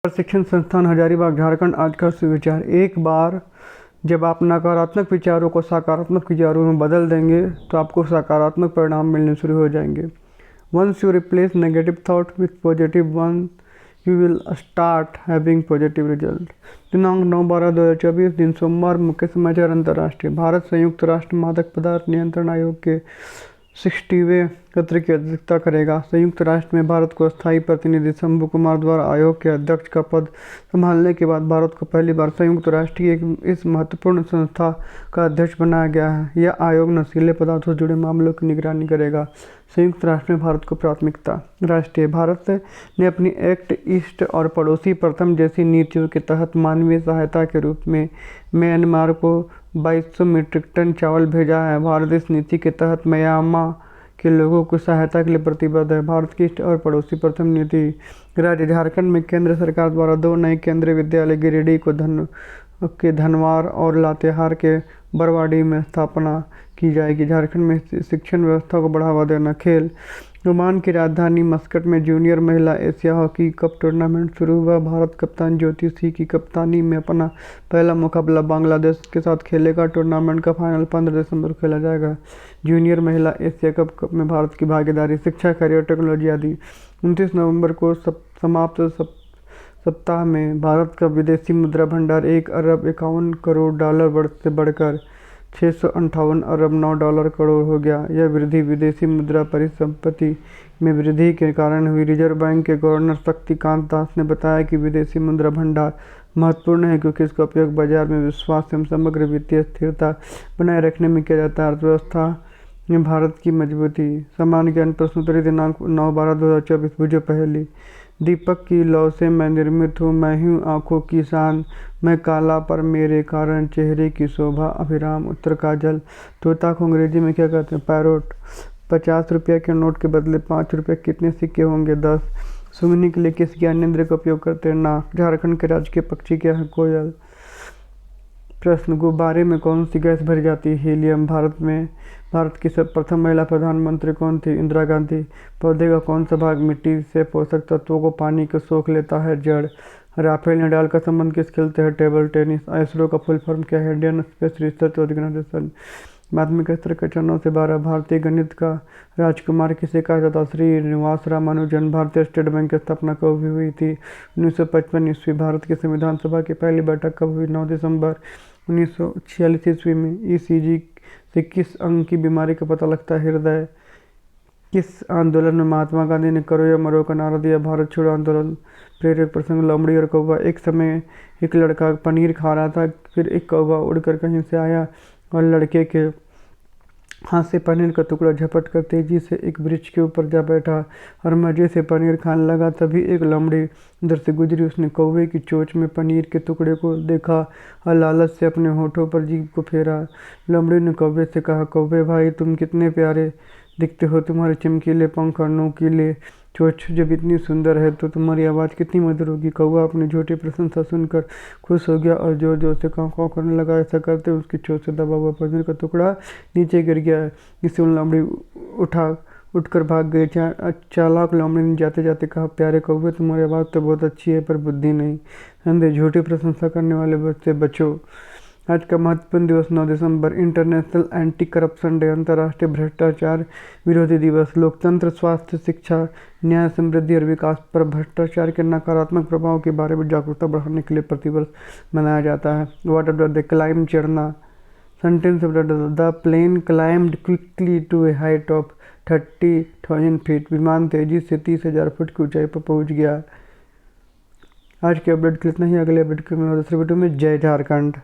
प्रशिक्षण संस्थान हजारीबाग झारखंड। आज का सुविचार, एक बार जब आप नकारात्मक विचारों को सकारात्मक विचारों में बदल देंगे तो आपको सकारात्मक परिणाम मिलने शुरू हो जाएंगे। Once you replace negative thought with positive one, you will start having positive result. दिनांक 9/12/2024 दिन सोमवार। मुख्य समाचार अंतर्राष्ट्रीय। भारत संयुक्त राष्ट्र मादक पदार्थ नियंत्रण आयोग के 60वें सत्र की अध्यक्षता करेगा। संयुक्त राष्ट्र में भारत को स्थायी प्रतिनिधि शंभू कुमार द्वारा आयोग के अध्यक्ष का पद संभालने के बाद भारत को पहली बार संयुक्त राष्ट्र की इस महत्वपूर्ण संस्था का अध्यक्ष बनाया गया है। यह आयोग नशीले पदार्थों से जुड़े मामलों की निगरानी करेगा। संयुक्त राष्ट्र में भारत को प्राथमिकता। राष्ट्रीय। भारत ने अपनी एक्ट ईस्ट और पड़ोसी प्रथम जैसी नीतियों के तहत मानवीय सहायता के रूप में म्यांमार को 2200 मीट्रिक टन चावल भेजा है। भारत इस नीति के तहत म्यांमार के लोगों को सहायता के लिए प्रतिबद्ध है। भारत की ईस्ट और पड़ोसी प्रथम नीति। राज्य झारखंड में केंद्र सरकार द्वारा 2 नए केंद्रीय विद्यालय गिरिडीह के धनवार और लातेहार के बरवाडी में स्थापना की जाएगी। झारखंड में शिक्षण व्यवस्था को बढ़ावा देना। खेल। ओमान की राजधानी मस्कट में जूनियर महिला एशिया हॉकी कप टूर्नामेंट शुरू हुआ। भारत कप्तान ज्योति सिंह की कप्तानी में अपना पहला मुकाबला बांग्लादेश के साथ खेलेगा। टूर्नामेंट का फाइनल 15 दिसंबर को खेला जाएगा। जूनियर महिला एशिया कप में भारत की भागीदारी। शिक्षा, करियर, टेक्नोलॉजी आदि। 29 नवंबर को समाप्त सप्ताह में भारत का विदेशी मुद्रा भंडार $1 अरब 51 करोड़ से बढ़कर $658 अरब 9 करोड़ हो गया। यह वृद्धि विदेशी मुद्रा परिसंपत्ति में वृद्धि के कारण हुई। रिजर्व बैंक के गवर्नर शक्तिकांत दास ने बताया कि विदेशी मुद्रा भंडार महत्वपूर्ण है क्योंकि इसका उपयोग बाजार में विश्वास एवं समग्र वित्तीय स्थिरता बनाए रखने में किया जाता है। अर्थव्यवस्था में भारत की मजबूती। सामान्य ज्ञान प्रश्नोत्तरी दिनांक 9/12/2024। बुझो पहेली। दीपक की लौ से मैं निर्मित हूँ, मैं हूँ आँखों की शान, मैं काला पर मेरे कारण चेहरे की शोभा अभिराम। उत्तर काजल। तोता को अंग्रेजी में क्या कहते हैं? पैरोट। 50 रुपये के नोट के बदले 5 रुपये कितने सिक्के होंगे? 10। सूंघने के लिए किस ज्ञानेंद्र का उपयोग करते हैं? नाक। झारखंड के राजकीय पक्षी क्या है? कोयल। प्रश्न, गुब्बारे में कौन सी गैस भरी जाती है? हीलियम। भारत की प्रथम महिला प्रधानमंत्री कौन थी? इंदिरा गांधी। पौधे का कौन सा भाग मिट्टी से पोषक तत्वों को पानी को सोख लेता है? जड़। राफेल नडाल का संबंध किस खेल से है? Table tennis. इसरो का फुल फॉर्म क्या है? Indian Space Research Organisation. माध्यमिक स्तर कक्षा 9 से 12। भारतीय गणित का राजकुमार किसे कहा जाता? श्री निवास रामानुजन। भारतीय स्टेट बैंक की स्थापना कब हुई थी? 1955 ईस्वी। भारत की संविधान सभा की पहली बैठक कब हुई? 9 दिसंबर 1946 ईस्वी में। ईसीजी से किस अंग की बीमारी का पता लगता है? हृदय। किस आंदोलन में महात्मा गांधी ने करो या मरो का नारा दिया? भारत छोड़ो आंदोलन। प्रेरक प्रसंग, लोमड़ी और कौवा। एक समय एक लड़का पनीर खा रहा था, फिर एक कौवा उड़कर कहीं से आया और लड़के के हाथ से पनीर का टुकड़ा झपट कर तेजी से एक वृक्ष के ऊपर जा बैठा और मजे से पनीर खाने लगा। तभी एक लोमड़ी उधर से गुजरी। उसने कौवे की चोंच में पनीर के टुकड़े को देखा और लालच से अपने होठों पर जीभ को फेरा। लोमड़ी ने कौवे से कहा, कौवे भाई, तुम कितने प्यारे दिखते हो, तुम्हारे चमकीले पंख और नोकीले चोंच जब इतनी सुंदर है तो तुम्हारी आवाज़ कितनी मधुर होगी। कौवा अपनी झूठी प्रशंसा सुनकर खुश हो गया और जोर जोर से काँव काँव करने लगा। ऐसा करते उसकी चोंच से दबा हुआ पनीर का टुकड़ा नीचे गिर गया। इससे लोमड़ी उठकर भाग गई। चालाक लोमड़ी ने जाते जाते कहा, प्यारे कौवे, तुम्हारी आवाज़ तो बहुत अच्छी है पर बुद्धि नहीं। संदेश, झूठी प्रशंसा करने वाले से बचो। आज का महत्वपूर्ण दिवस 9 दिसंबर इंटरनेशनल एंटी करप्शन डे, अंतर्राष्ट्रीय भ्रष्टाचार विरोधी दिवस। लोकतंत्र, स्वास्थ्य, शिक्षा, न्याय, समृद्धि और विकास पर भ्रष्टाचार के नकारात्मक प्रभाव के बारे में जागरूकता बढ़ाने के लिए प्रतिवर्ष मनाया जाता है। Word of the day, climb, चढ़ना। Sentence of the plane climbed quickly to a height of 30,000 feet. विमान तेजी से 30,000 फुट की ऊंचाई पर पहुंच गया। आज के अपडेट के लिए इतना ही। अगले अपडेट के दूसरे वीडियो में। जय झारखंड।